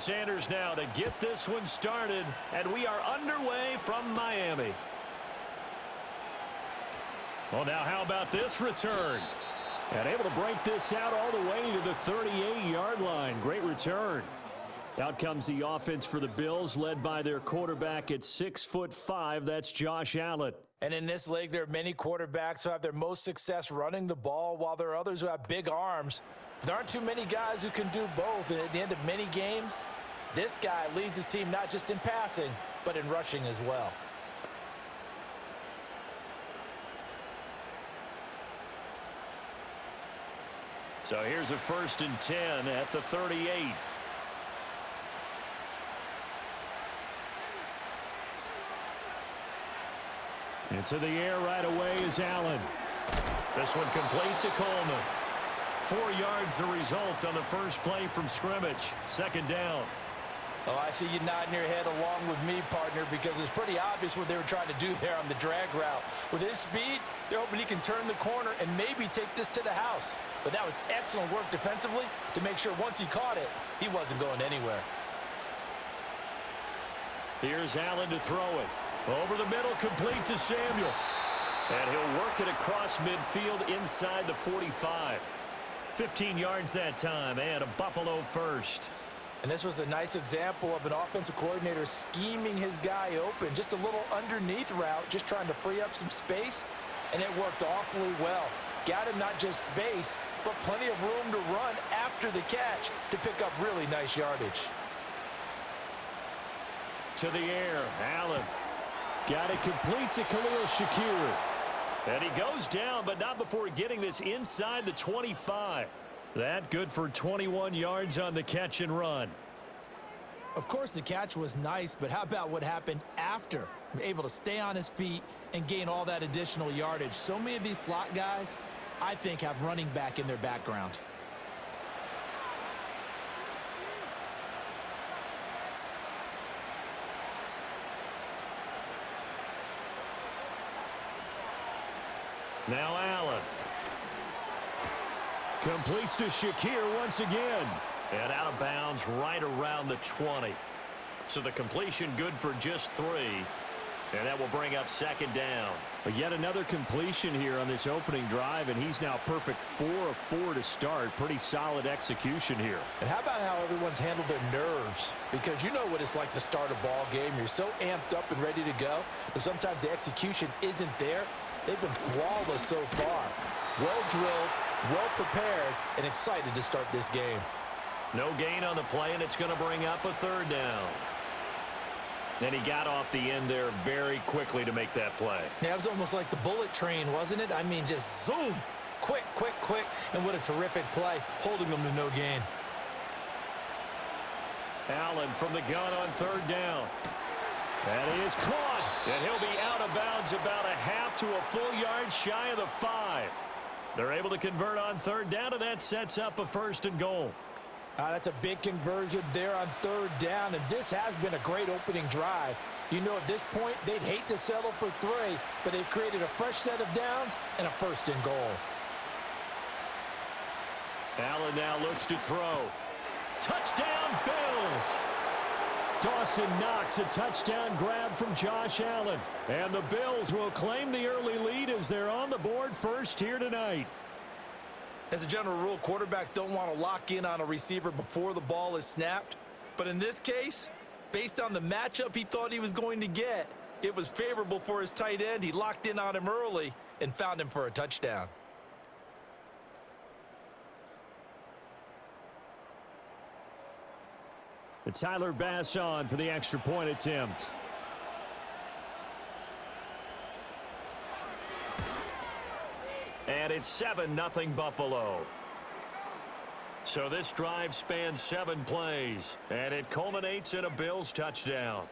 Sanders now to get this one started, and we are underway from Miami. Well, now how about this return? And able to break this out all the way to the 38-yard line. Great return. Out comes the offense for the Bills, led by their quarterback at 6'5". That's Josh Allen. And in this league, there are many quarterbacks who have their most success running the ball, while there are others who have big arms. There aren't too many guys who can do both, and at the end of many games, this guy leads his team not just in passing, but in rushing as well. So here's a 1st and 10 at the 38. Into the air right away is Allen. This one complete to Coleman. 4 yards the result on the first play from scrimmage. 2nd down. Oh, I see you nodding your head along with me, partner, because it's pretty obvious what they were trying to do there on the drag route. With his speed, they're hoping he can turn the corner and maybe take this to the house. But that was excellent work defensively to make sure once he caught it, he wasn't going anywhere. Here's Allen to throw it. Over the middle, complete to Samuel. And he'll work it across midfield inside the 45. 15 yards that time, and a Buffalo first. And this was a nice example of an offensive coordinator scheming his guy open. Just a little underneath route, just trying to free up some space, and it worked awfully well. Got him not just space, but plenty of room to run after the catch to pick up really nice yardage. To the air, Allen. Got it complete to Khalil Shakir. And he goes down, but not before getting this inside the 25. That good for 21 yards on the catch and run. Of course, the catch was nice, but how about what happened after? Able to stay on his feet and gain all that additional yardage. So many of these slot guys, I think, have running back in their background. Now Allen. Completes to Shakir once again. And out of bounds right around the 20. So the completion good for just 3. And that will bring up 2nd down. But yet another completion here on this opening drive, and he's now perfect 4 of 4 to start. Pretty solid execution here. And how about how everyone's handled their nerves? Because you know what it's like to start a ball game. You're so amped up and ready to go, but sometimes the execution isn't there. They've been flawless so far. Well drilled, well prepared, and excited to start this game. No gain on the play, and it's going to bring up a 3rd down. And he got off the end there very quickly to make that play. Yeah, it was almost like the bullet train, wasn't it? I mean, just zoom. Quick, quick, quick. And what a terrific play, holding them to no gain. Allen from the gun on 3rd down. And he is caught. And he'll be out of bounds about a half to a full yard shy of the 5. They're able to convert on 3rd down, and that sets up a 1st and goal. That's a big conversion there on 3rd down, and this has been a great opening drive. You know, at this point, they'd hate to settle for 3, but they've created a fresh set of downs and a 1st and goal. Allen now looks to throw. Touchdown, Bills! Dawson Knox, a touchdown grab from Josh Allen. And the Bills will claim the early lead as they're on the board first here tonight. As a general rule, quarterbacks don't want to lock in on a receiver before the ball is snapped. But in this case, based on the matchup he thought he was going to get, it was favorable for his tight end. He locked in on him early and found him for a touchdown. Tyler Bass on for the extra point attempt. And it's 7-0 Buffalo. So this drive spans 7 plays, and it culminates in a Bills touchdown.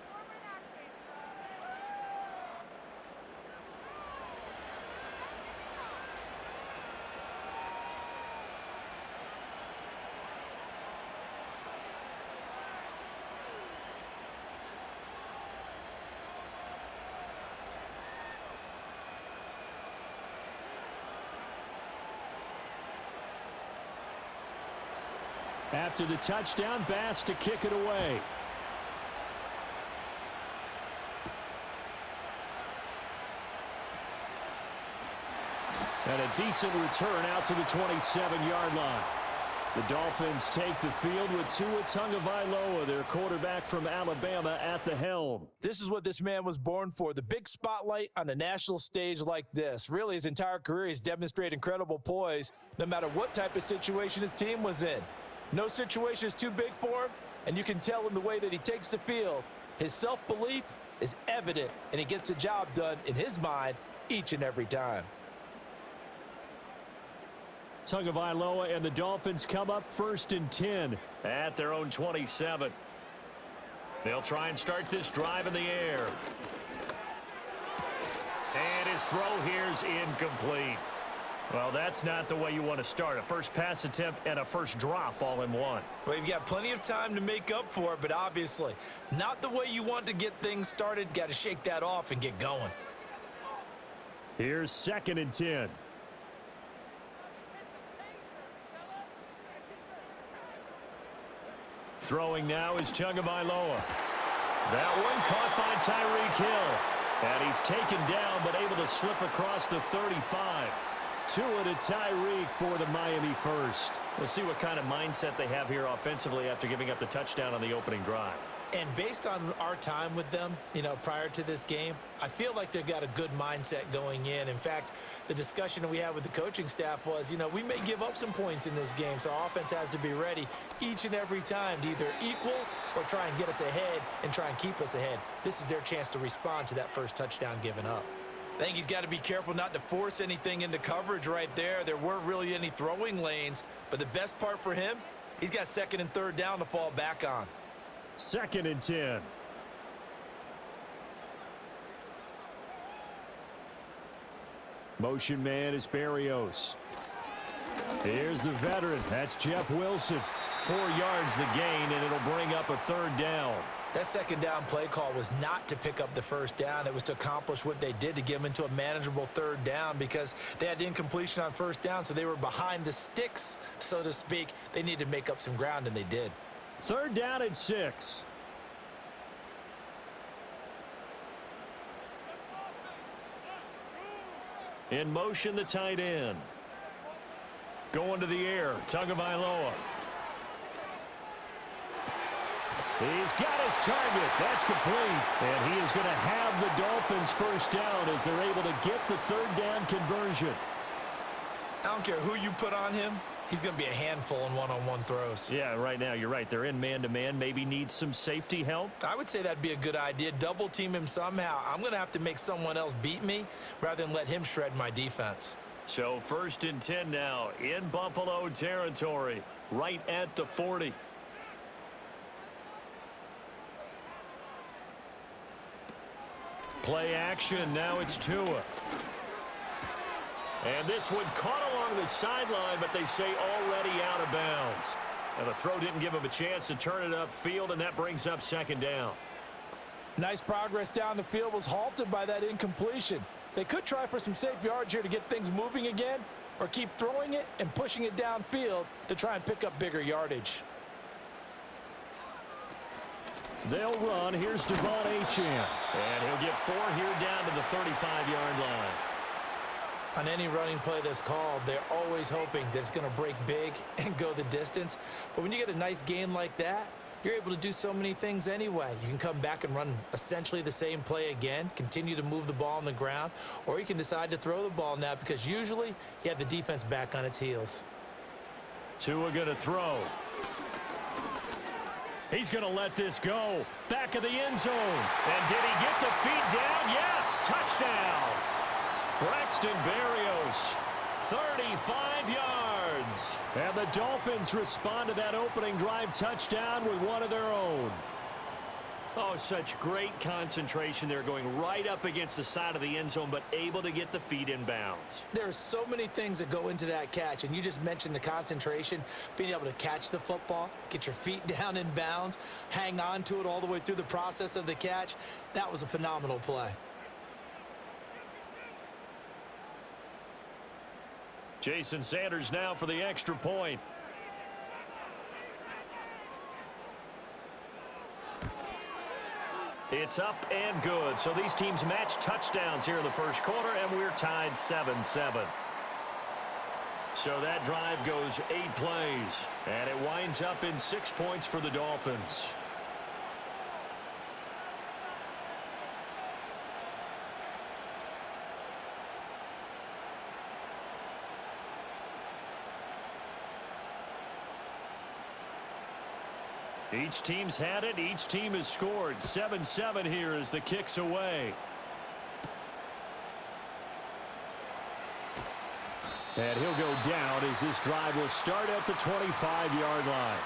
After the touchdown, Bass to kick it away. And a decent return out to the 27-yard line. The Dolphins take the field with Tua Tagovailoa, their quarterback from Alabama, at the helm. This is what this man was born for, the big spotlight on a national stage like this. Really, his entire career, he's demonstrated incredible poise no matter what type of situation his team was in. No situation is too big for him, and you can tell in the way that he takes the field. His self-belief is evident, and he gets the job done in his mind each and every time. Tagovailoa and the Dolphins come up 1st and 10 at their own 27. They'll try and start this drive in the air. And his throw here's incomplete. Well, that's not the way you want to start. A first pass attempt and a first drop all in one. Well, you've got plenty of time to make up for it, but obviously not the way you want to get things started. Got to shake that off and get going. Here's 2nd and 10. Throwing now is Tagovailoa. That one caught by Tyreek Hill. And he's taken down but able to slip across the 35. Tua to Tyreek for the Miami first. We'll see what kind of mindset they have here offensively after giving up the touchdown on the opening drive. And based on our time with them, prior to this game, I feel like they've got a good mindset going in. In fact, the discussion that we had with the coaching staff was, we may give up some points in this game, so our offense has to be ready each and every time to either equal or try and get us ahead and try and keep us ahead. This is their chance to respond to that first touchdown given up. I think he's got to be careful not to force anything into coverage right there. There weren't really any throwing lanes, but the best part for him, he's got 2nd and 3rd down to fall back on. 2nd and 10. Motion man is Berrios. Here's the veteran. That's Jeff Wilson. 4 yards the gain, and it'll bring up a 3rd down. That 2nd down play call was not to pick up the 1st down. It was to accomplish what they did to get them into a manageable 3rd down because they had incompletion on 1st down, so they were behind the sticks, so to speak. They needed to make up some ground, and they did. 3rd down and 6. In motion, the tight end. Going to the air, Tagovailoa. He's got his target. That's complete. And he is going to have the Dolphins first down as they're able to get the 3rd down conversion. I don't care who you put on him. He's going to be a handful in one-on-one throws. Yeah, right now, you're right. They're in man-to-man. Maybe needs some safety help. I would say that'd be a good idea. Double team him somehow. I'm going to have to make someone else beat me rather than let him shred my defense. So 1st and 10 now in Buffalo territory, right at the 40. Play action. Now it's Tua. And this one caught along the sideline, but they say already out of bounds. And the throw didn't give him a chance to turn it upfield, and that brings up 2nd down. Nice progress down the field was halted by that incompletion. They could try for some safe yards here to get things moving again, or keep throwing it and pushing it downfield to try and pick up bigger yardage. They'll run. Here's Devon Achane. And he'll get 4 here down to the 35-yard line. On any running play that's called, they're always hoping that it's going to break big and go the distance. But when you get a nice game like that, you're able to do so many things anyway. You can come back and run essentially the same play again, continue to move the ball on the ground, or you can decide to throw the ball now because usually you have the defense back on its heels. Tua going to throw. He's going to let this go. Back of the end zone. And did he get the feet down? Yes, touchdown. Braxton Berrios, 35 yards. And the Dolphins respond to that opening drive touchdown with one of their own. Oh, such great concentration there, going right up against the side of the end zone, but able to get the feet in bounds. There are so many things that go into that catch, and you just mentioned the concentration, being able to catch the football, get your feet down in bounds, hang on to it all the way through the process of the catch. That was a phenomenal play. Jason Sanders now for the extra point. It's up and good. So these teams match touchdowns here in the first quarter, and we're tied 7-7. So that drive goes 8 plays, and it winds up in 6 points for the Dolphins. Each team's had it. Each team has scored. 7-7 here as the kick's away. And he'll go down as this drive will start at the 25-yard line.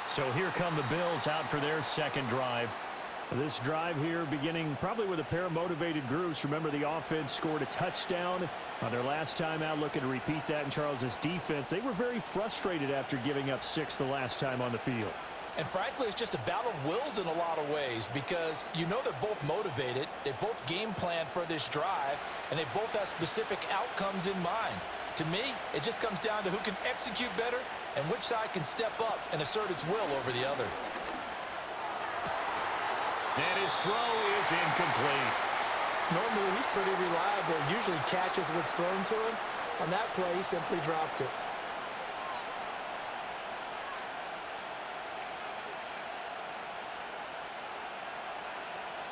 So here come the Bills out for their second drive. This drive here beginning probably with a pair of motivated groups. Remember, the offense scored a touchdown on their last time out, looking to repeat that in Charles's defense. They were very frustrated after giving up 6 the last time on the field. And frankly, it's just a battle of wills in a lot of ways because you know they're both motivated, they both game plan for this drive, and they both have specific outcomes in mind. To me, it just comes down to who can execute better and which side can step up and assert its will over the other. And his throw is incomplete. Normally, he's pretty reliable, usually catches what's thrown to him. On that play, he simply dropped it.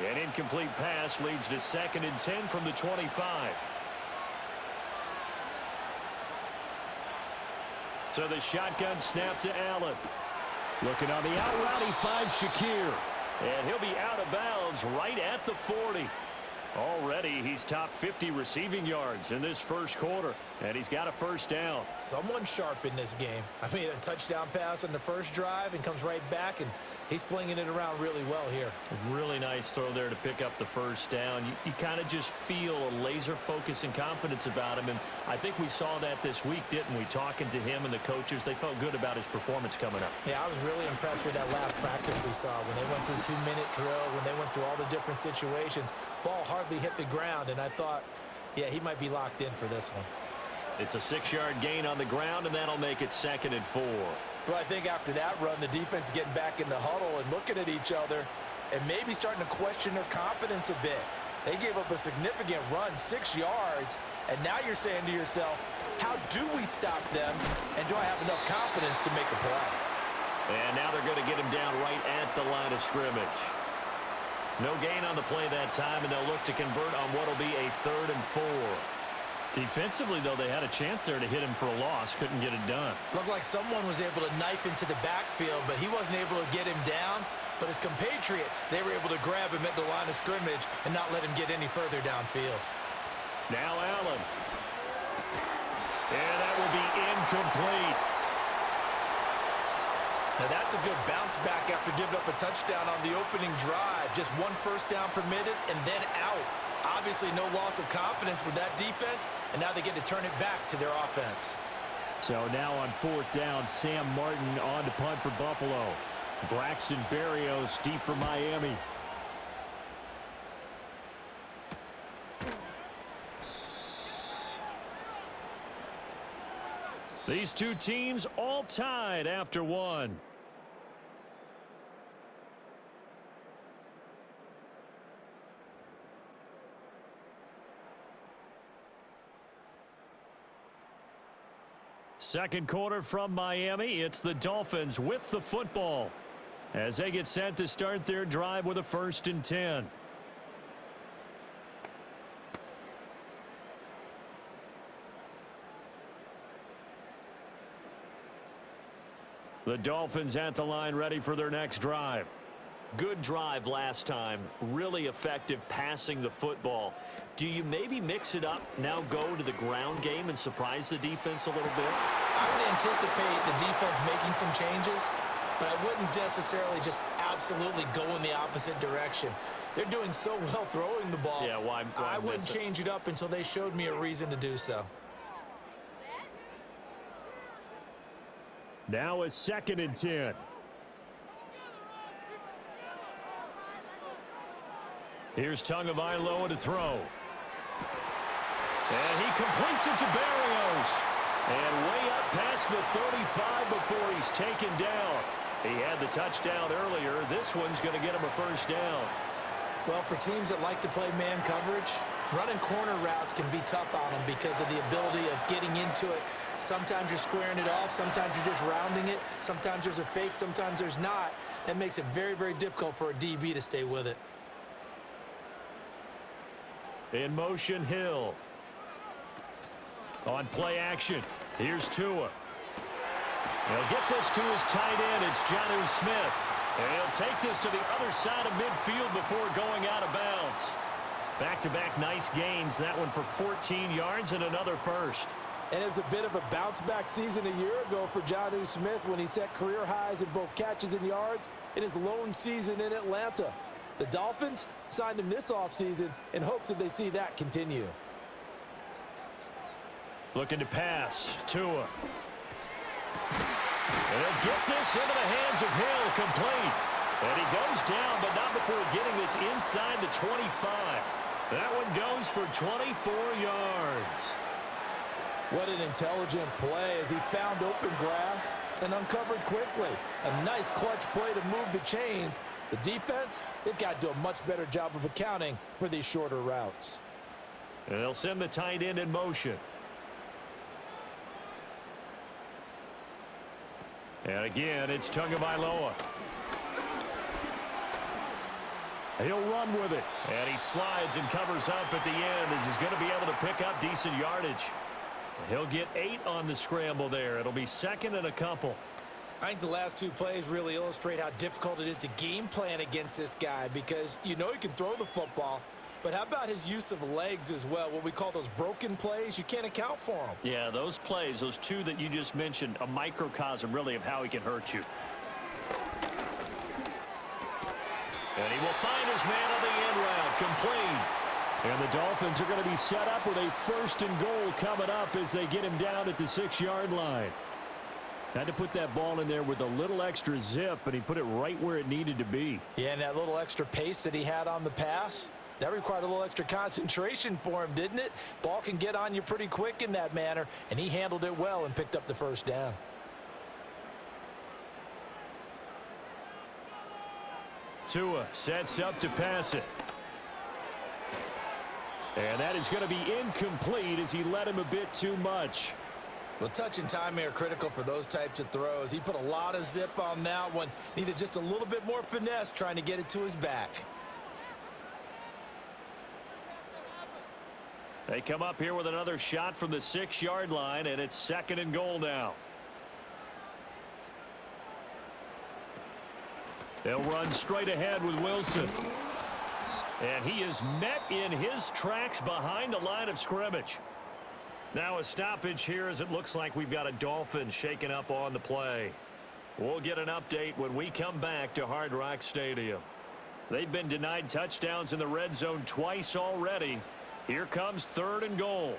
An incomplete pass leads to 2nd and 10 from the 25. So the shotgun snap to Allen. Looking on the out route, he finds Shakir. And he'll be out of bounds right at the 40. Already, he's top 50 receiving yards in this first quarter, and he's got a first down. Someone sharp in this game. I mean, a touchdown pass on the first drive and comes right back, and he's flinging it around really well here. A really nice throw there to pick up the first down. You kind of just feel a laser focus and confidence about him, and I think we saw that this week, didn't we? Talking to him and the coaches, they felt good about his performance coming up. Yeah, I was really impressed with that last practice we saw when they went through 2-minute drill, when they went through all the different situations. Ball hardly hit the ground, and I thought, yeah, he might be locked in for this one. It's a 6-yard gain on the ground, and that'll make it 2nd and 4. Well, I think after that run, the defense is getting back in the huddle and looking at each other and maybe starting to question their confidence a bit. They gave up a significant run, 6 yards, and now you're saying to yourself, how do we stop them, and do I have enough confidence to make a play? And now they're going to get him down right at the line of scrimmage. No gain on the play that time, and they'll look to convert on what will be a 3rd and 4. Defensively, though, they had a chance there to hit him for a loss. Couldn't get it done. Looked like someone was able to knife into the backfield, but he wasn't able to get him down. But his compatriots, they were able to grab him at the line of scrimmage and not let him get any further downfield. Now Allen. And that will be incomplete. Now that's a good bounce back after giving up a touchdown on the opening drive. Just 1 first down permitted and then out. Obviously no loss of confidence with that defense, and now they get to turn it back to their offense. So now on 4th down, Sam Martin on to punt for Buffalo. Braxton Berrios deep for Miami. These two teams all tied after 1. Second quarter from Miami. It's the Dolphins with the football as they get set to start their drive with a 1st and 10. The Dolphins at the line ready for their next drive. Good drive last time. Really effective passing the football. Do you maybe mix it up, now go to the ground game and surprise the defense a little bit? I would anticipate the defense making some changes, but I wouldn't necessarily just absolutely go in the opposite direction. They're doing so well throwing the ball. Yeah, why I wouldn't change it up until they showed me a reason to do so. Now a 2nd and 10. Here's Tagovailoa to throw. And he completes it to Berrios. And way up past the 35 before he's taken down. He had the touchdown earlier. This one's going to get him a first down. Well, for teams that like to play man coverage, running corner routes can be tough on them because of the ability of getting into it. Sometimes you're squaring it off. Sometimes you're just rounding it. Sometimes there's a fake. Sometimes there's not. That makes it very, very difficult for a DB to stay with it. In motion, Hill. On play action, here's Tua. He'll get this to his tight end. It's Jonnu Smith. And he'll take this to the other side of midfield before going out of bounds. Back-to-back nice gains. That one for 14 yards and another first. And it was a bit of a bounce-back season a year ago for Jonnu Smith when he set career highs in both catches and yards in his lone season in Atlanta. The Dolphins signed him this offseason in hopes that they see that continue. Looking to pass. Tua. And he'll get this into the hands of Hill, complete. And he goes down, but not before getting this inside the 25. That one goes for 24 yards. What an intelligent play as he found open grass and uncovered quickly. A nice clutch play to move the chains. The defense, they've got to do a much better job of accounting for these shorter routes. And they'll send the tight end in motion. And again, it's Tagovailoa. He'll run with it. And he slides and covers up at the end as he's going to be able to pick up decent yardage. He'll get 8 on the scramble there. It'll be second and a couple. I think the last two plays really illustrate how difficult it is to game plan against this guy because you know he can throw the football, but how about his use of legs as well? What we call those broken plays, you can't account for them. Yeah, those plays, those two that you just mentioned, a microcosm really of how he can hurt you. And he will find his man on the end route, complete. And the Dolphins are going to be set up with a 1st and goal coming up as they get him down at the 6-yard line. Had to put that ball in there with a little extra zip, and he put it right where it needed to be. Yeah, and that little extra pace that he had on the pass, that required a little extra concentration for him, didn't it? Ball can get on you pretty quick in that manner, and he handled it well and picked up the first down. Tua sets up to pass it. And that is going to be incomplete as he led him a bit too much. Well, touch and timing are critical for those types of throws. He put a lot of zip on that one. Needed just a little bit more finesse trying to get it to his back. They come up here with another shot from the 6-yard line, and it's 2nd and goal now. They'll run straight ahead with Wilson. And he is met in his tracks behind the line of scrimmage. Now a stoppage here as it looks like we've got a Dolphin shaken up on the play. We'll get an update when we come back to Hard Rock Stadium. They've been denied touchdowns in the red zone twice already. Here comes 3rd and goal.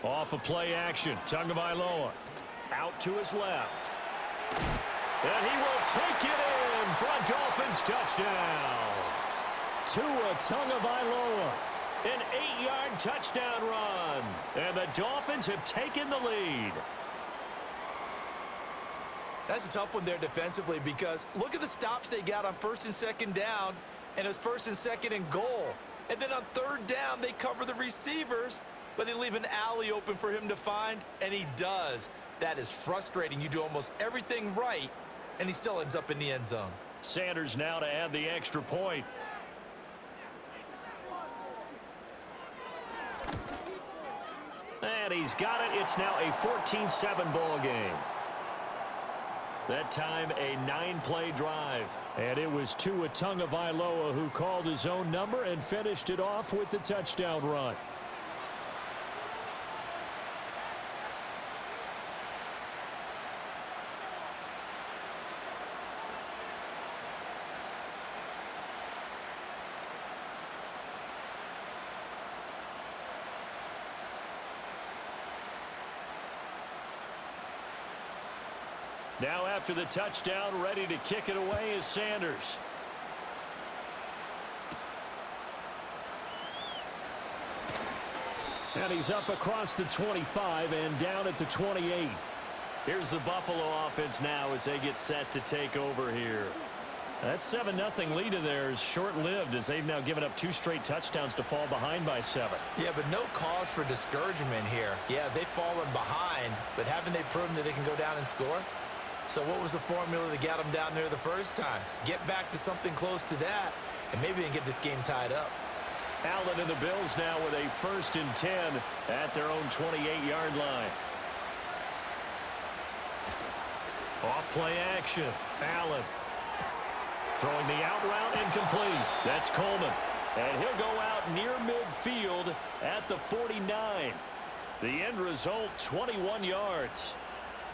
Off of play action, Tagovailoa out to his left. And he will take it in for a Dolphins touchdown. Tua Tagovailoa, an 8-yard touchdown run. And the Dolphins have taken the lead. That's a tough one there defensively because look at the stops they got on 1st and 2nd down, and it was 1st and 2nd and goal. And then on 3rd down, they cover the receivers, but they leave an alley open for him to find, and he does. That is frustrating. You do almost everything right, and he still ends up in the end zone. Sanders now to add the extra point. And he's got it. It's now a 14-7 ball game. That time a 9-play drive. And it was Tua Tagovailoa who called his own number and finished it off with the touchdown run. Now after the touchdown, ready to kick it away is Sanders. And he's up across the 25 and down at the 28. Here's the Buffalo offense now as they get set to take over here. That 7-0 lead of theirs short-lived as they've now given up 2 straight touchdowns to fall behind by 7. Yeah, but no cause for discouragement here. Yeah, they've fallen behind, but haven't they proven that they can go down and score? So what was the formula that got them down there the first time? Get back to something close to that, and maybe they can get this game tied up. Allen and the Bills now with a 1st and 10 at their own 28-yard line. Off play action. Allen. Throwing the out route incomplete. That's Coleman. And he'll go out near midfield at the 49. The end result, 21 yards.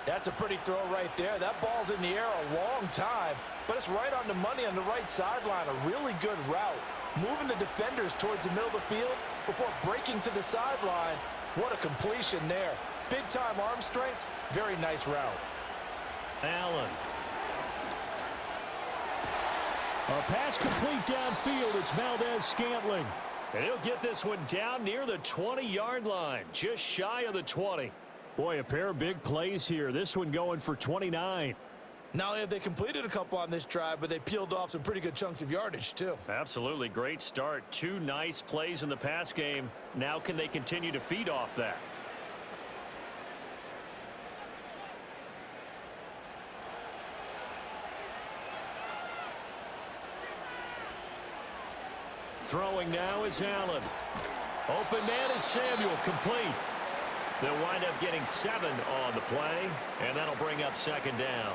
That's a pretty throw right there. That ball's in the air a long time, but it's right on the money on the right sideline. A really good route. Moving the defenders towards the middle of the field before breaking to the sideline. What a completion there. Big-time arm strength. Very nice route. Allen. A pass complete downfield. It's Valdez-Scantling. And he'll get this one down near the 20-yard line, just shy of the 20. Boy, a pair of big plays here. This one going for 29. Not only have they completed a couple on this drive, but they peeled off some pretty good chunks of yardage, too. Absolutely great start. 2 nice plays in the pass game. Now can they continue to feed off that? Throwing now is Allen. Open man is Samuel, complete. They'll wind up getting 7 on the play, and that'll bring up 2nd down.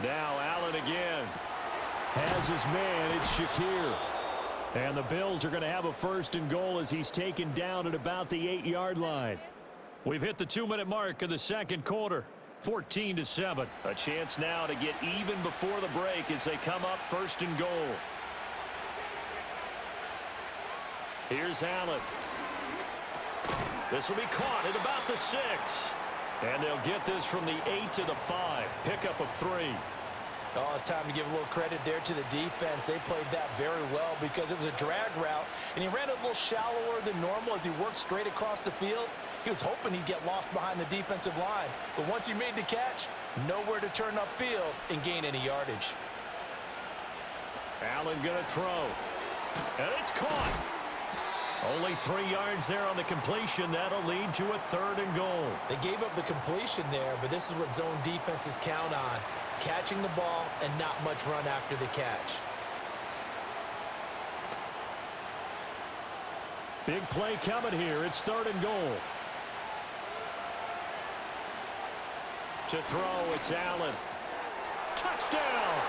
Now Allen again. Has his man. It's Shakir. And the Bills are going to have a 1st and goal as he's taken down at about the 8-yard line. We've hit the 2-minute mark of the 2nd quarter. 14-7. A chance now to get even before the break as they come up 1st and goal. Here's Allen. This will be caught at about the 6. And they'll get this from the 8 to the 5. Pickup of 3. Oh, it's time to give a little credit there to the defense. They played that very well because it was a drag route, and he ran a little shallower than normal as he worked straight across the field. He was hoping he'd get lost behind the defensive line, but once he made the catch, nowhere to turn upfield and gain any yardage. Allen going to throw. And it's caught. Only 3 yards there on the completion. That'll lead to a 3rd and goal. They gave up the completion there, but this is what zone defenses count on. Catching the ball and not much run after the catch. Big play coming here. It's 3rd and goal. To throw, it's Allen. Touchdown!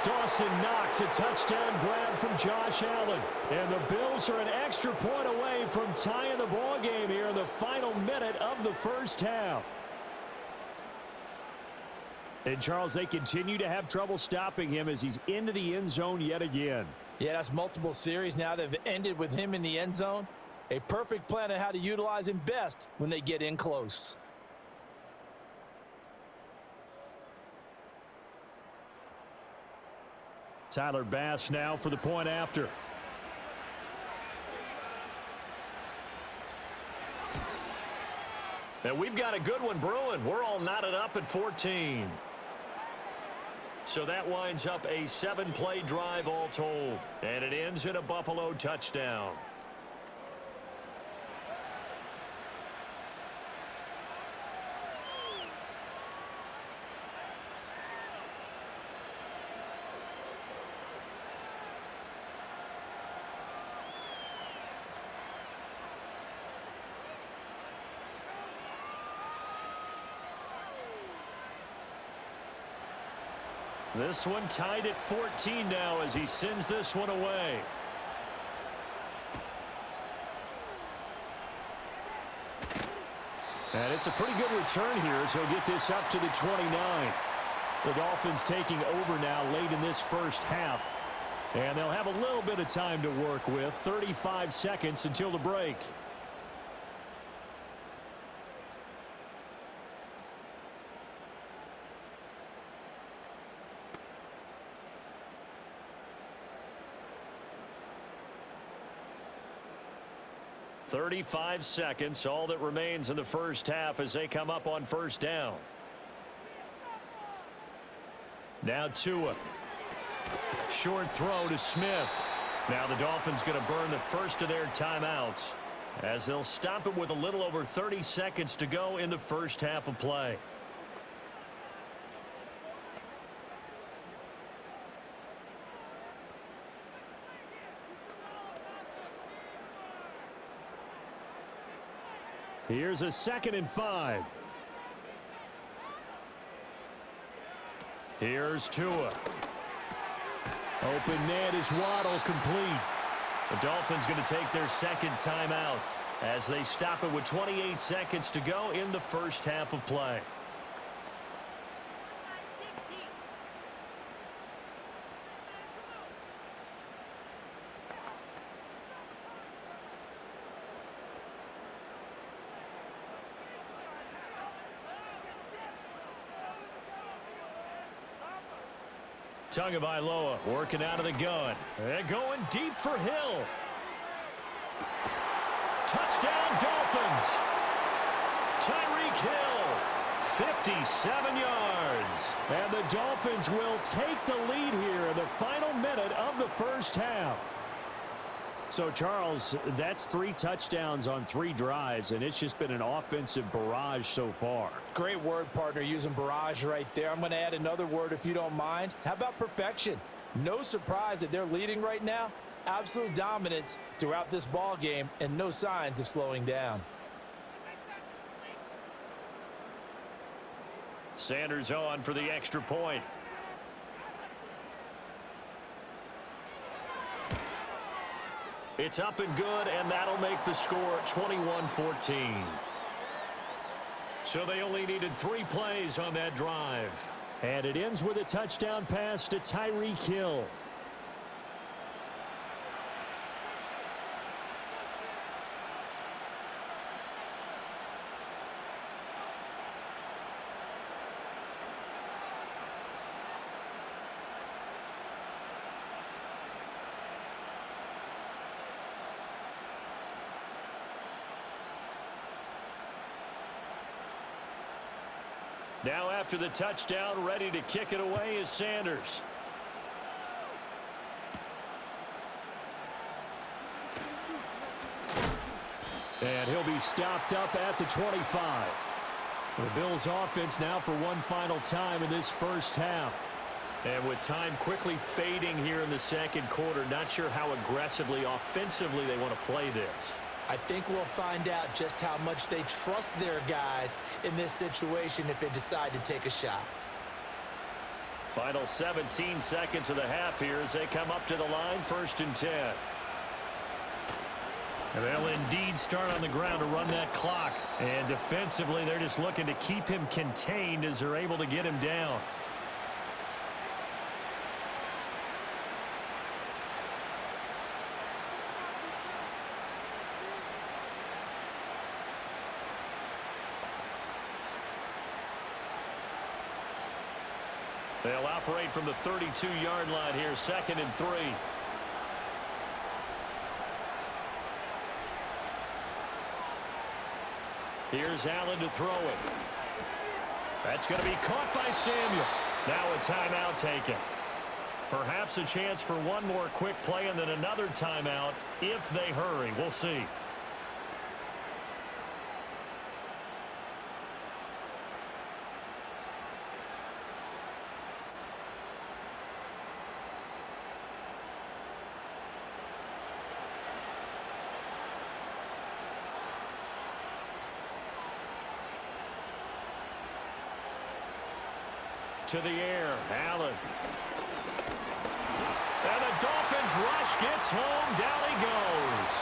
Dawson Knox, a touchdown grab from Josh Allen. And the Bills are an extra point away from tying the ball game here in the final minute of the 1st half. And, Charles, they continue to have trouble stopping him as he's into the end zone yet again. Yeah, that's multiple series now that have ended with him in the end zone. A perfect plan on how to utilize him best when they get in close. Tyler Bass now for the point after. And we've got a good one brewing. We're all knotted up at 14. So that winds up a 7-play drive all told. And it ends in a Buffalo touchdown. This one tied at 14 now as he sends this one away. And it's a pretty good return here as he'll get this up to the 29. The Dolphins taking over now late in this 1st half. And they'll have a little bit of time to work with. 35 seconds until the break. 35 seconds, all that remains in the first half as they come up on first down. Now Tua. Short throw to Smith. Now the Dolphins going to burn the first of their timeouts as they'll stop it with a little over 30 seconds to go in the first half of play. Here's a 2nd and 5. Here's Tua. Open man is Waddle, complete. The Dolphins going to take their second timeout as they stop it with 28 seconds to go in the first half of play. Tagovailoa working out of the gun. And going deep for Hill. Touchdown, Dolphins. Tyreek Hill, 57 yards. And the Dolphins will take the lead here in the final minute of the first half. So, Charles, that's 3 touchdowns on 3 drives, and it's just been an offensive barrage so far. Great word, partner, using barrage right there. I'm going to add another word if you don't mind. How about perfection? No surprise that they're leading right now. Absolute dominance throughout this ball game and no signs of slowing down. Sanders on for the extra point. It's up and good, and that'll make the score 21-14. So they only needed 3 plays on that drive. And it ends with a touchdown pass to Tyreek Hill. Now after the touchdown, ready to kick it away is Sanders. And he'll be stopped up at the 25. The Bills offense now for one final time in this first half. And with time quickly fading here in the second quarter, not sure how aggressively, offensively they want to play this. I think we'll find out just how much they trust their guys in this situation if they decide to take a shot. Final 17 seconds of the half here as they come up to the line, 1st and 10. And they'll indeed start on the ground to run that clock. And defensively, they're just looking to keep him contained as they're able to get him down. They'll operate from the 32-yard line here, 2nd and 3. Here's Allen to throw it. That's going to be caught by Samuel. Now a timeout taken. Perhaps a chance for one more quick play and then another timeout if they hurry. We'll see. To the air, Allen. And the Dolphins rush gets home, down he goes.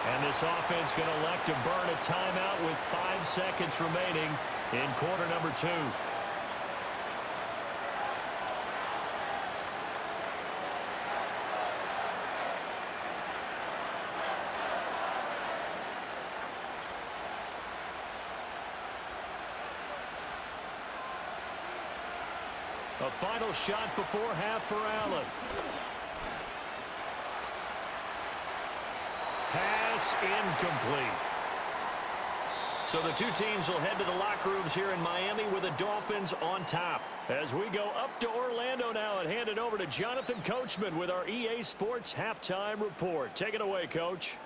And this offense going to elect to burn a timeout with 5 seconds remaining in quarter number 2. A final shot before half for Allen. Pass pass incomplete. So the two teams will head to the locker rooms here in Miami with the Dolphins on top. As we go up to Orlando now and hand it over to Jonathan Coachman with our EA Sports Halftime Report. Take it away, Coach.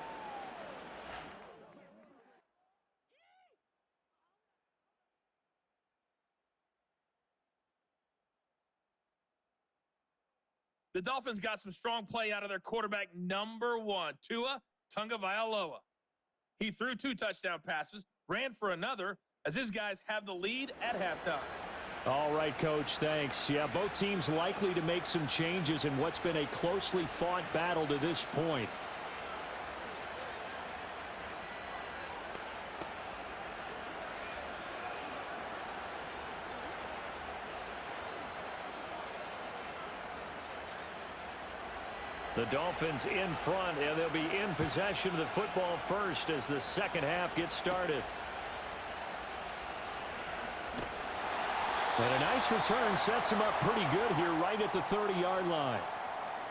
The Dolphins got some strong play out of their quarterback, number 1, Tua Tagovailoa. He threw 2 touchdown passes, ran for another, as his guys have the lead at halftime. All right, Coach, thanks. Yeah, both teams likely to make some changes in what's been a closely fought battle to this point. The Dolphins in front, and they'll be in possession of the football first as the second half gets started. And a nice return sets them up pretty good here right at the 30-yard line.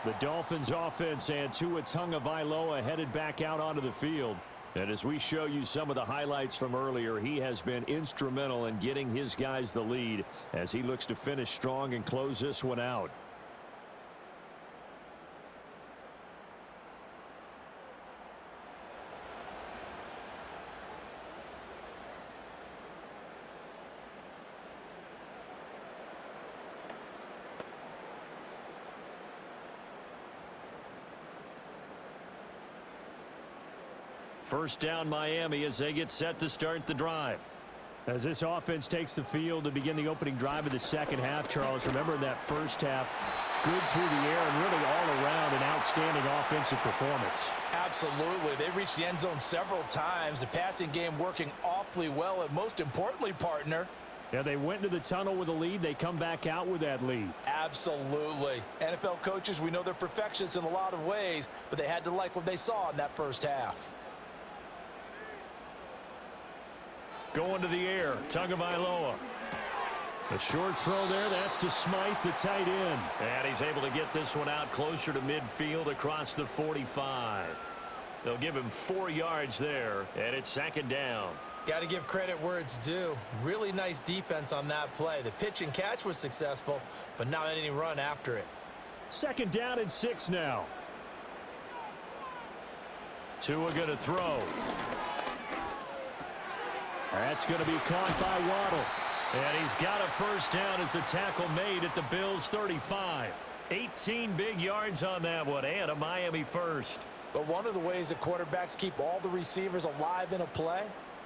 The Dolphins offense and Tua Tagovailoa headed back out onto the field. And as we show you some of the highlights from earlier, he has been instrumental in getting his guys the lead as he looks to finish strong and close this one out. First down, Miami, as they get set to start the drive. As this offense takes the field to begin the opening drive of the second half, Charles, remember in that first half, good through the air and really all around an outstanding offensive performance. Absolutely. They reached the end zone several times. The passing game working awfully well, and most importantly, partner, yeah, they went into the tunnel with a lead. They come back out with that lead. absolutely. NFL coaches, we know they're perfectionists in a lot of ways, but they had to like what they saw in that first half. Going to the air, Tagovailoa. A short throw there, that's to Smythe, the tight end. And he's able to get this one out closer to midfield across the 45. They'll give him 4 yards there, and it's second down. Got to give credit where it's due. Really nice defense on that play. The pitch and catch was successful, but not any run after it. Second down and 6 now. Tua going to throw. That's going to be caught by Waddle. And he's got a first down as the tackle made at the Bills' 35. 18 big yards on that one, and a Miami first. But one of the ways that quarterbacks keep all the receivers alive in a play,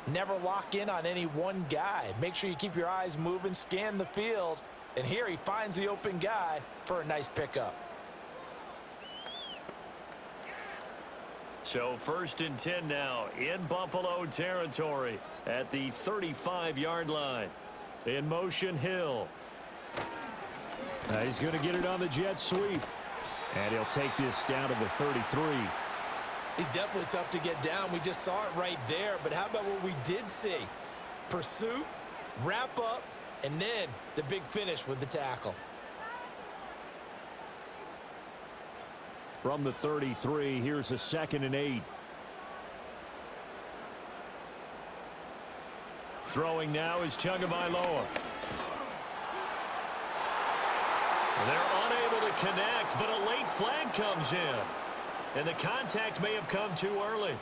never lock in on any one guy. Make sure you keep your eyes moving, scan the field, and here he finds the open guy for a nice pickup. So first and 10 now in Buffalo territory at the 35-yard line. In motion, Hill. He's going to get it on the jet sweep. And he'll take this down to the 33. He's definitely tough to get down. We just saw it right there. But how about what we did see? Pursuit, wrap up, and then the big finish with the tackle. From the 33, here's a 2nd and 8. Throwing now is Tagovailoa. They're unable to connect, but a late flag comes in. And the contact may have come too early.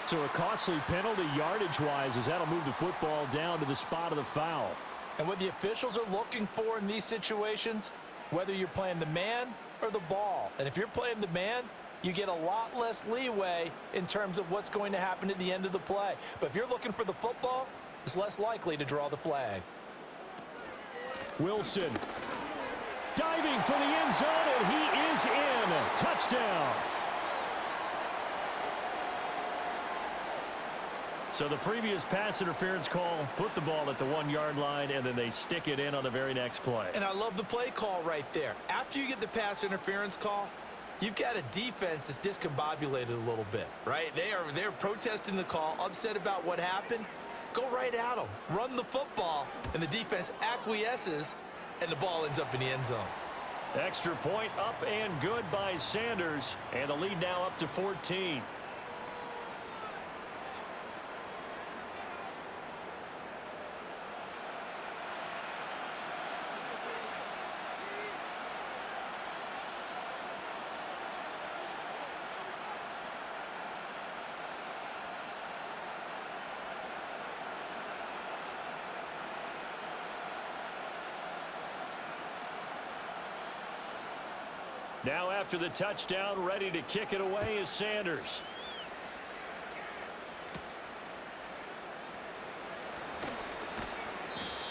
So a costly penalty yardage-wise as that'll move the football down to the spot of the foul. And what the officials are looking for in these situations, whether you're playing the man or the ball. And if you're playing the man, you get a lot less leeway in terms of what's going to happen at the end of the play. But if you're looking for the football, it's less likely to draw the flag. Wilson diving for the end zone, and he is in. Touchdown. So the previous pass interference call put the ball at the 1-yard line, and then they stick it in on the very next play. And I love the play call right there. After you get the pass interference call, you've got a defense that's discombobulated a little bit, right? They're protesting the call, upset about what happened. Go right at them. Run the football, and the defense acquiesces, and the ball ends up in the end zone. Extra point up and good by Sanders. And the lead now up to 14. Now after the touchdown, ready to kick it away is Sanders.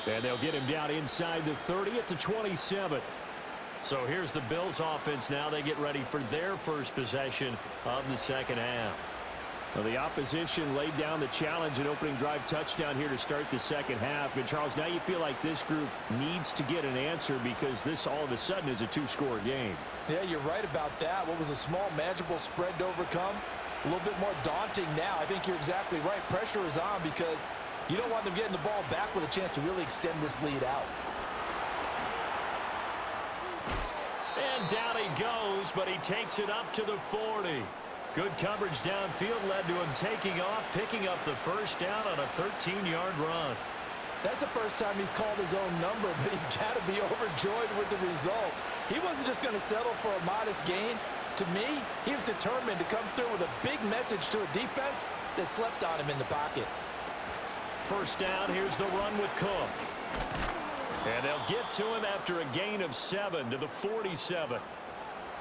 And they'll get him down inside the 30 at the 27. So here's the Bills offense now. They get ready for their first possession of the second half. Well, the opposition laid down the challenge, an opening drive touchdown here to start the second half. And, Charles, now you feel like this group needs to get an answer because this all of a sudden is a two-score game. Yeah, you're right about that. What was a small, manageable spread to overcome, a little bit more daunting now. I think you're exactly right. Pressure is on because you don't want them getting the ball back with a chance to really extend this lead out. And down he goes, but he takes it up to the 40. Good coverage downfield led to him taking off, picking up the first down on a 13-yard run. That's the first time he's called his own number, but he's got to be overjoyed with the results. He wasn't just going to settle for a modest gain. To me, he was determined to come through with a big message to a defense that slept on him in the pocket. First down, here's the run with Cook. And they'll get to him after a gain of 7 to the 47.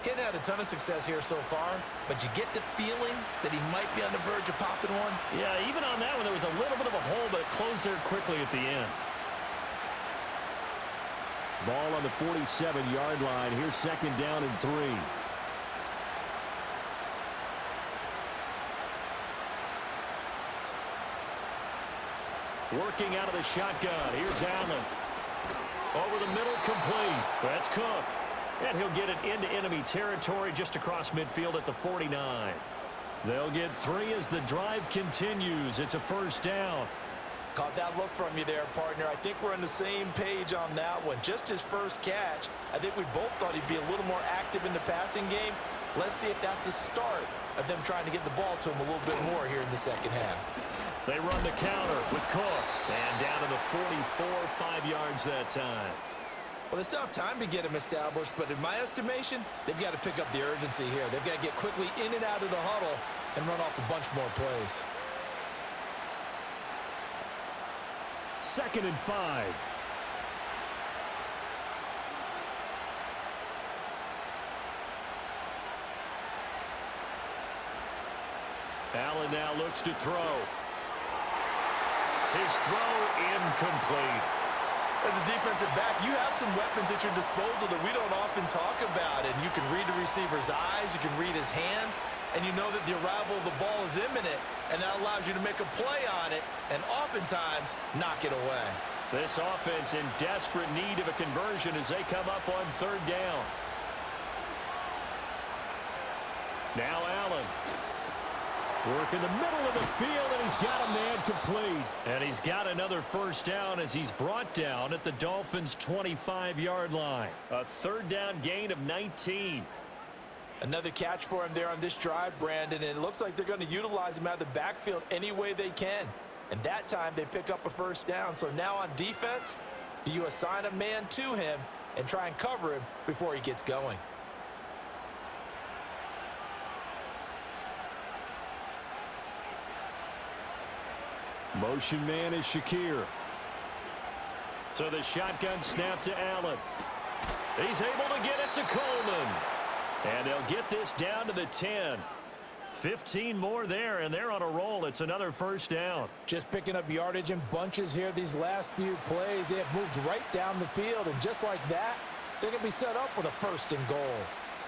He's had a ton of success here so far, but you get the feeling that he might be on the verge of popping one. Yeah, even on that one, there was a little bit of a hole, but it closed there quickly at the end. Ball on the 47-yard line. Here's second down and 3. Working out of the shotgun. Here's Allen. Over the middle, complete. That's Cook. And he'll get it into enemy territory just across midfield at the 49. They'll get 3 as the drive continues. It's a first down. Caught that look from you there, partner. I think we're on the same page on that one. Just his first catch. I think we both thought he'd be a little more active in the passing game. Let's see if that's the start of them trying to get the ball to him a little bit more here in the second half. They run the counter with Cook. And down to the 44, 5 yards that time. Well, they still have time to get him established, but in my estimation, they've got to pick up the urgency here. They've got to get quickly in and out of the huddle and run off a bunch more plays. 2nd and 5. Allen now looks to throw. His throw incomplete. As a defensive back, you have some weapons at your disposal that we don't often talk about. And you can read the receiver's eyes, you can read his hands, and you know that the arrival of the ball is imminent, and that allows you to make a play on it and oftentimes knock it away. This offense in desperate need of a conversion as they come up on 3rd down. Now Allen. Work in the middle of the field, and he's got a man complete. And he's got another first down as he's brought down at the Dolphins' 25-yard line. A 3rd down gain of 19. Another catch for him there on this drive, Brandon, and it looks like they're going to utilize him out of the backfield any way they can. And that time they pick up a first down. So now on defense, do you assign a man to him and try and cover him before he gets going? Motion man is Shakir. So the shotgun snap to Allen. He's able to get it to Coleman. And they'll get this down to the 10. 15 more there, and they're on a roll. It's another first down. Just picking up yardage in bunches here these last few plays. They have moved right down the field, and just like that, they're going to be set up with a 1st and goal.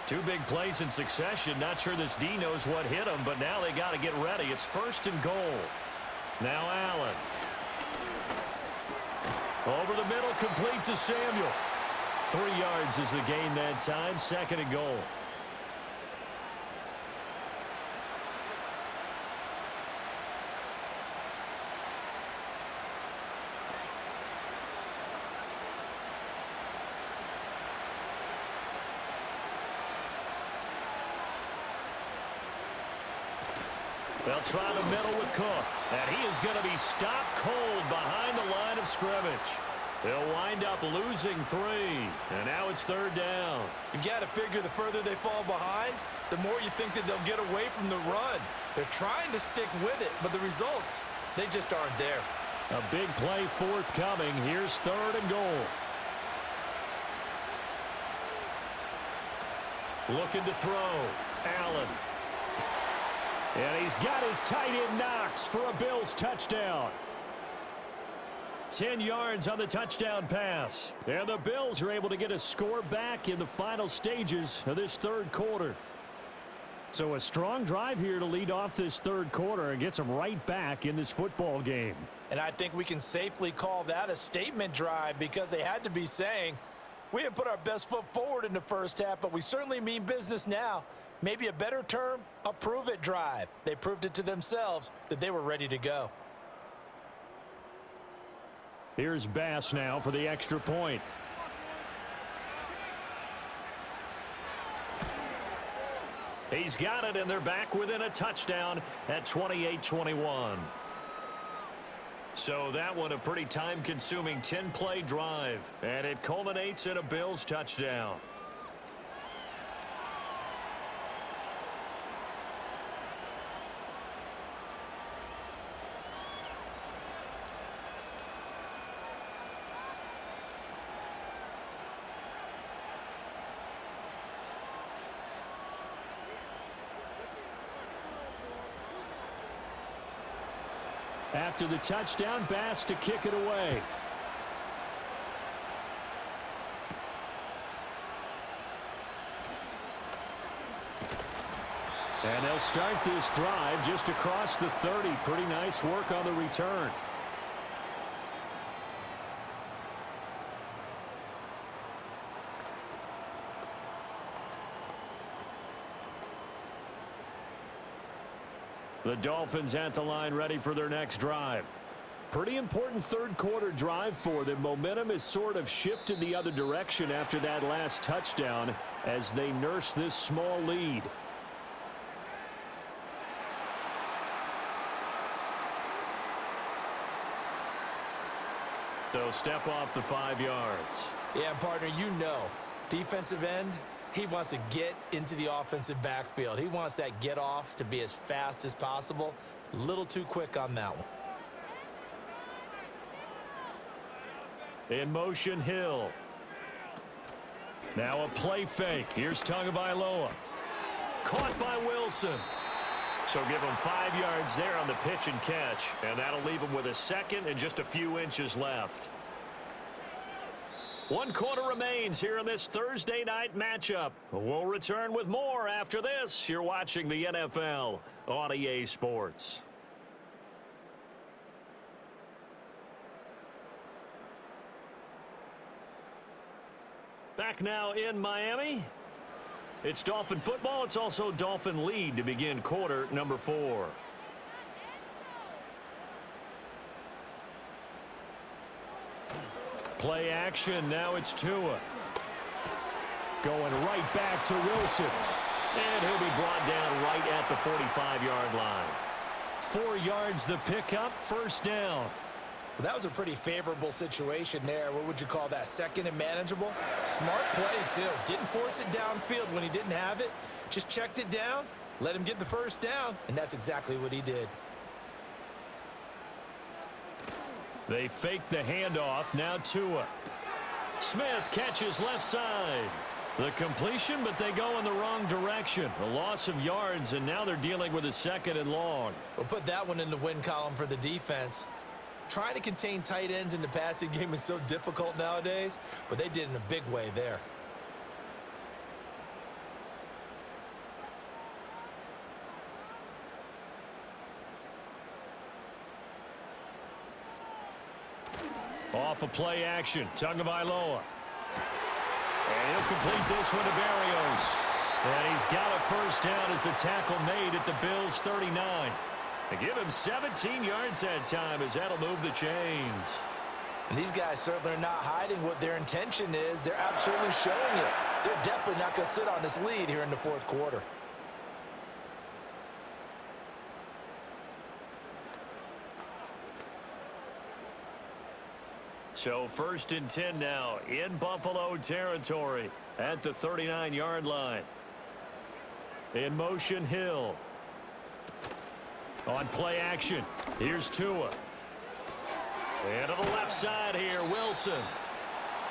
2 big plays in succession. Not sure this D knows what hit him, but now they got to get ready. It's 1st and goal. Now Allen. Over the middle, complete to Samuel. 3 yards is the gain that time. 2nd and goal. They'll try the middle with Cook. And he is going to be stopped cold behind the line of scrimmage. They'll wind up losing 3. And now it's 3rd down. You've got to figure the further they fall behind, the more you think that they'll get away from the run. They're trying to stick with it, but the results, they just aren't there. A big play forthcoming. Here's 3rd and goal. Looking to throw. Allen. And he's got his tight end Knox for a Bills touchdown. 10 yards on the touchdown pass. And the Bills are able to get a score back in the final stages of this 3rd quarter. So a strong drive here to lead off this 3rd quarter and gets them right back in this football game. And I think we can safely call that a statement drive because they had to be saying, we didn't put our best foot forward in the first half, but we certainly mean business now. Maybe a better term, a prove-it drive. They proved it to themselves that they were ready to go. Here's Bass now for the extra point. He's got it, and they're back within a touchdown at 28-21. So that one a pretty time-consuming 10-play drive, and it culminates in a Bills touchdown. After the touchdown, Bass to kick it away. And they'll start this drive just across the 30. Pretty nice work on the return. The Dolphins at the line ready for their next drive. Pretty important 3rd quarter drive for them. Momentum has sort of shifted the other direction after that last touchdown as they nurse this small lead. So step off the 5 yards. Yeah, partner, you know, defensive end, he wants to get into the offensive backfield. He wants that get off to be as fast as possible. A little too quick on that one. In motion, Hill. Now a play fake. Here's Tagovailoa. Caught by Wilson. So give him 5 yards there on the pitch and catch. And that'll leave him with a second and just a few inches left. 1 quarter remains here in this Thursday night matchup. We'll return with more after this. You're watching the NFL on EA Sports. Back now in Miami. It's Dolphin football. It's also Dolphin lead to begin quarter number 4. Play action. Now it's Tua. Going right back to Wilson. And he'll be brought down right at the 45-yard line. 4 yards the pickup, 1st down. Well, that was a pretty favorable situation there. What would you call that? 2nd and manageable? Smart play, too. Didn't force it downfield when he didn't have it. Just checked it down, let him get the 1st down, and that's exactly what he did. They fake the handoff. Now Tua. Smith catches left side. The completion, but they go in the wrong direction. A loss of yards, and now they're dealing with a 2nd and long. We'll put that one in the win column for the defense. Trying to contain tight ends in the passing game is so difficult nowadays, but they did in a big way there. Off a play action. Tagovailoa. And he'll complete this one to Berrios. And he's got a 1st down as a tackle made at the Bills' 39. They give him 17 yards that time as that'll move the chains. And these guys certainly are not hiding what their intention is. They're absolutely showing it. They're definitely not going to sit on this lead here in the 4th quarter. So 1st and 10 now in Buffalo territory at the 39-yard line. In motion, Hill. On play action, here's Tua. And to the left side here, Wilson.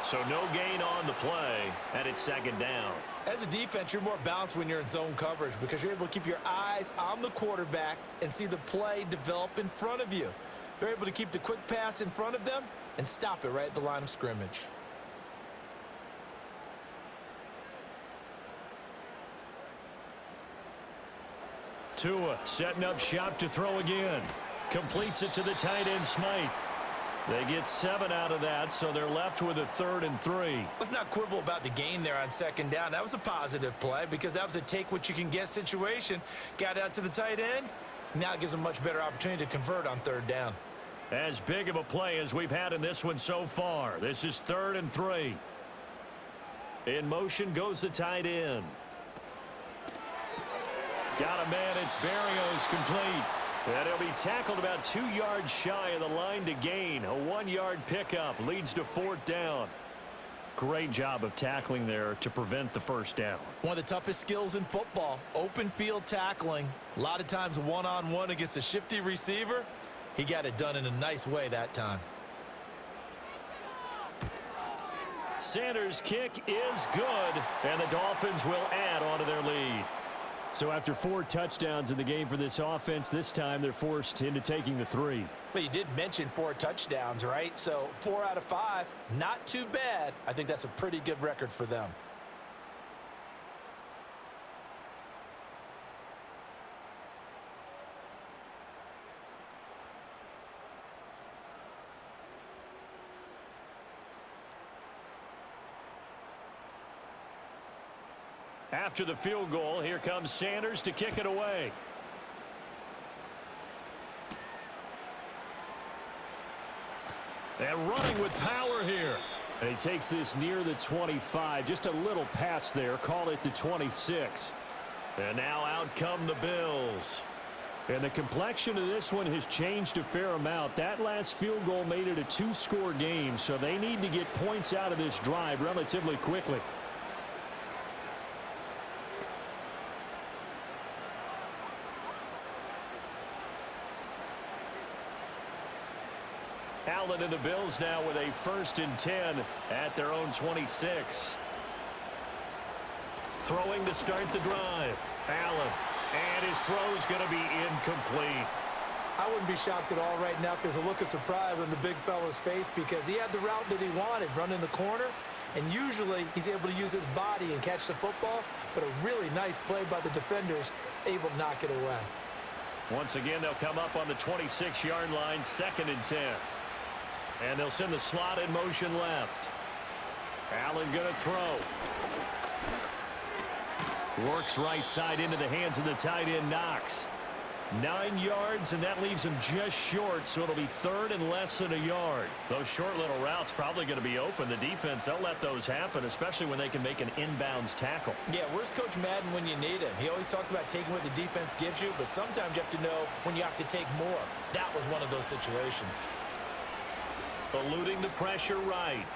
So no gain on the play, and it's 2nd down. As a defense, you're more balanced when you're in zone coverage because you're able to keep your eyes on the quarterback and see the play develop in front of you. They're able to keep the quick pass in front of them and stop it right at the line of scrimmage. Tua setting up shop to throw again. Completes it to the tight end, Smythe. They get 7 out of that, so they're left with a 3rd and 3. Let's not quibble about the gain there on 2nd down. That was a positive play because that was a take-what-you-can-get situation. Got out to the tight end. Now it gives them a much better opportunity to convert on 3rd down. As big of a play as we've had in this one so far. This is 3rd and 3. In motion goes the tight end. Got a man. It's Berrios, complete. And he'll be tackled about 2 yards shy of the line to gain. A 1-yard pickup leads to 4th down. Great job of tackling there to prevent the 1st down. One of the toughest skills in football, open field tackling. A lot of times one-on-one against a shifty receiver. He got it done in a nice way that time. Sanders' kick is good, and the Dolphins will add on to their lead. So after 4 touchdowns in the game for this offense, this time they're forced into taking the 3. But you did mention 4 touchdowns, right? So 4 out of 5, not too bad. I think that's a pretty good record for them. After the field goal, here comes Sanders to kick it away. And running with power here. And he takes this near the 25. Just a little pass there. Call it the 26. And now out come the Bills. And the complexion of this one has changed a fair amount. That last field goal made it a 2-score game, so they need to get points out of this drive relatively quickly. Allen and the Bills now with a 1st and 10 at their own 26. Throwing to start the drive. Allen. And his throw's going to be incomplete. I wouldn't be shocked at all right now if there's a look of surprise on the big fella's face because he had the route that he wanted, running the corner. And usually he's able to use his body and catch the football. But a really nice play by the defenders, able to knock it away. Once again, they'll come up on the 26-yard line, 2nd and 10. And they'll send the slot in motion left. Allen going to throw. Works right side into the hands of the tight end, Knox. 9 yards, and that leaves him just short, so it'll be 3rd and less than a yard. Those short little routes probably going to be open. The defense, they'll let those happen, especially when they can make an inbounds tackle. Yeah, where's Coach Madden when you need him? He always talked about taking what the defense gives you, but sometimes you have to know when you have to take more. That was one of those situations. Eluding the pressure right.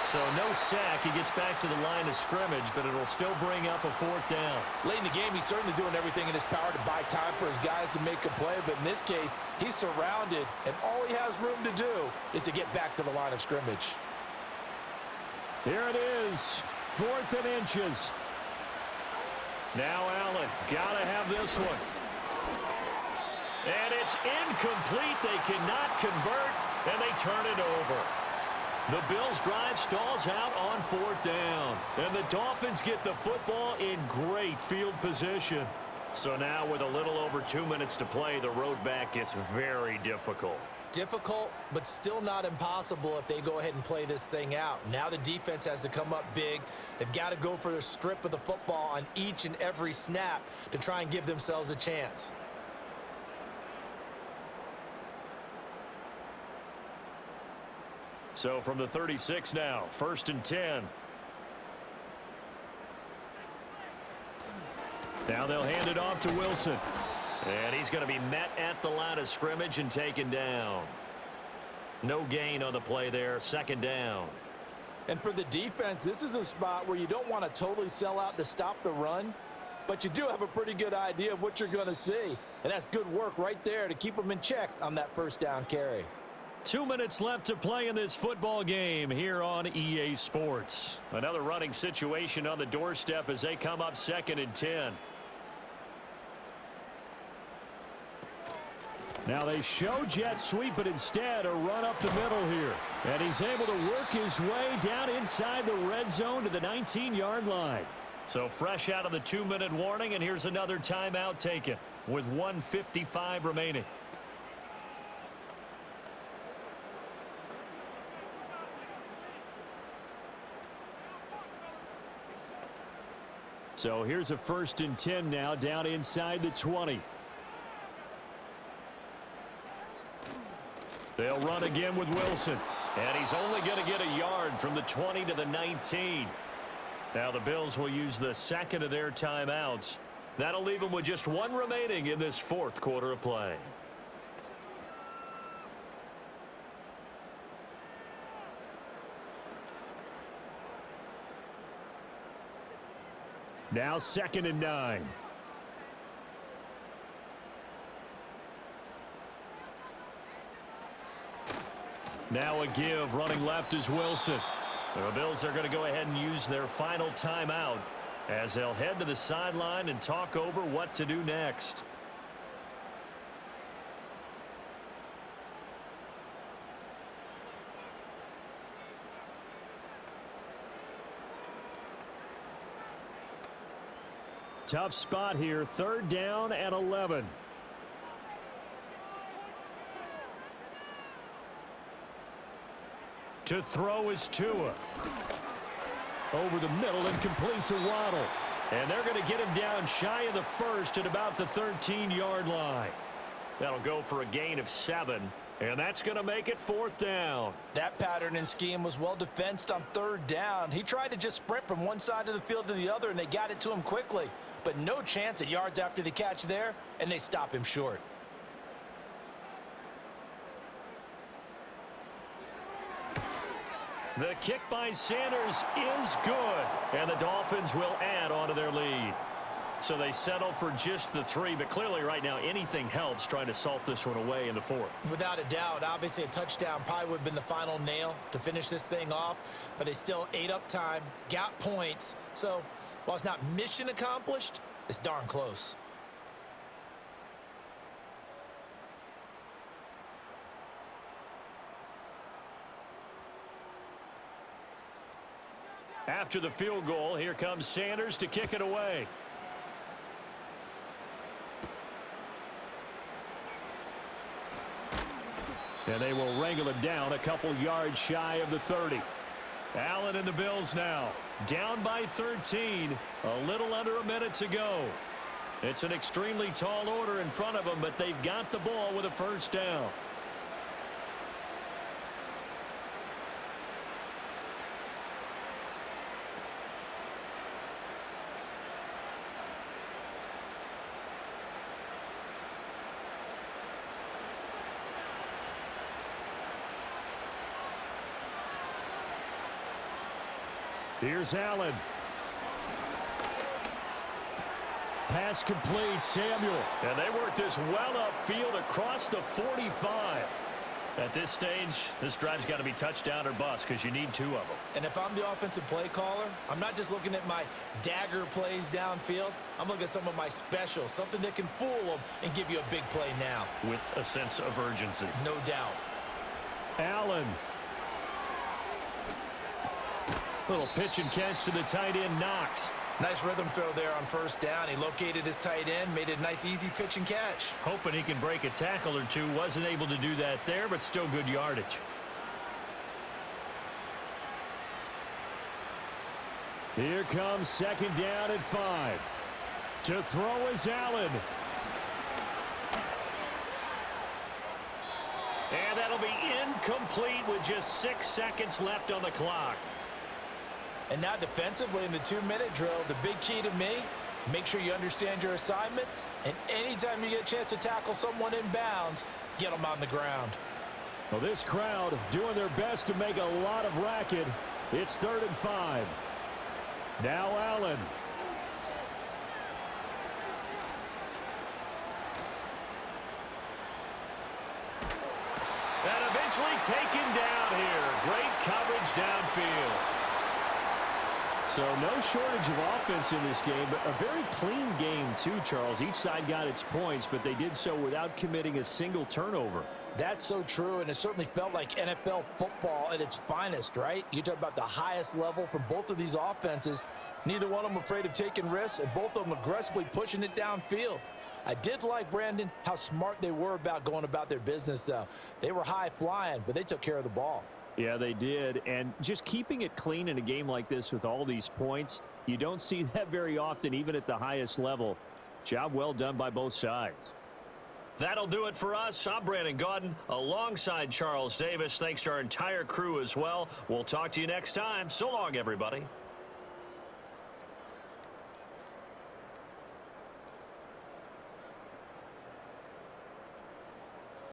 So no sack. He gets back to the line of scrimmage, but it'll still bring up a 4th down. Late in the game, he's certainly doing everything in his power to buy time for his guys to make a play, but in this case, he's surrounded, and all he has room to do is to get back to the line of scrimmage. Here it is, 4th and inches. Now Allen, gotta have this one. And it's incomplete. They cannot convert, and they turn it over. The Bills' drive stalls out on 4th down. And the Dolphins get the football in great field position. So now with a little over 2 minutes to play, the road back gets very difficult. Difficult, but still not impossible if they go ahead and play this thing out. Now the defense has to come up big. They've got to go for their strip of the football on each and every snap to try and give themselves a chance. So from the 36 now, 1st and 10. Now they'll hand it off to Wilson. And he's going to be met at the line of scrimmage and taken down. No gain on the play there. Second down. And for the defense, this is a spot where you don't want to totally sell out to stop the run, but you do have a pretty good idea of what you're going to see. And that's good work right there to keep them in check on that first down carry. 2 minutes left to play in this football game here on EA Sports. Another running situation on the doorstep as they come up 2nd and 10. Now they show jet sweep, but instead a run up the middle here. And he's able to work his way down inside the red zone to the 19-yard line. So fresh out of the 2-minute warning, and here's another timeout taken with 1:55 remaining. So here's a 1st and 10 now down inside the 20. They'll run again with Wilson. And he's only going to get a yard from the 20 to the 19. Now the Bills will use the second of their timeouts. That'll leave them with just one remaining in this 4th quarter of play. Now 2nd and 9. Now a give, running left is Wilson. The Bills are going to go ahead and use their final timeout as they'll head to the sideline and talk over what to do next. Tough spot here, 3rd down and 11. To throw is Tua. Over the middle and complete to Waddle. And they're going to get him down shy of the 1st at about the 13-yard line. That'll go for a gain of 7. And that's going to make it 4th down. That pattern and scheme was well defensed on 3rd down. He tried to just sprint from one side of the field to the other, and they got it to him quickly. But no chance at yards after the catch there, and they stop him short. The kick by Sanders is good, and the Dolphins will add on to their lead. So they settle for just the 3, but clearly right now anything helps trying to salt this one away in the 4th. Without a doubt, obviously a touchdown probably would have been the final nail to finish this thing off, but they still ate up time, got points. So while it's not mission accomplished, it's darn close. After the field goal, here comes Sanders to kick it away. And they will wrangle it down a couple yards shy of the 30. Allen and the Bills now down by 13. A little under a minute to go. It's an extremely tall order in front of them, but they've got the ball with a 1st down. Here's Allen. Pass complete, Samuel. And they work this well upfield across the 45. At this stage, this drive's got to be touchdown or bust because you need 2 of them. And if I'm the offensive play caller, I'm not just looking at my dagger plays downfield. I'm looking at some of my specials, something that can fool them and give you a big play now. With a sense of urgency. No doubt. Allen. Little pitch and catch to the tight end, Knox. Nice rhythm throw there on 1st down. He located his tight end, made it a nice easy pitch and catch. Hoping he can break a tackle or 2. Wasn't able to do that there, but still good yardage. Here comes 2nd down at 5. To throw is Allen. And that'll be incomplete with just 6 seconds left on the clock. And now defensively in the 2-minute drill, the big key to me, make sure you understand your assignments, and anytime you get a chance to tackle someone in bounds, get them on the ground. Well, this crowd doing their best to make a lot of racket. It's 3rd and 5. Now Allen. And eventually taken down here. Great coverage downfield. So no shortage of offense in this game, but a very clean game too, Charles. Each side got its points, but they did so without committing a single turnover. That's so true, and it certainly felt like NFL football at its finest, right? You talk about the highest level from both of these offenses. Neither one of them afraid of taking risks, and both of them aggressively pushing it downfield. I did like, Brandon, how smart they were about going about their business, though. They were high-flying, but they took care of the ball. Yeah, they did, and just keeping it clean in a game like this with all these points, you don't see that very often, even at the highest level. Job well done by both sides. That'll do it for us. I'm Brandon Gaudin alongside Charles Davis. Thanks to our entire crew as well. We'll talk to you next time. So long, everybody.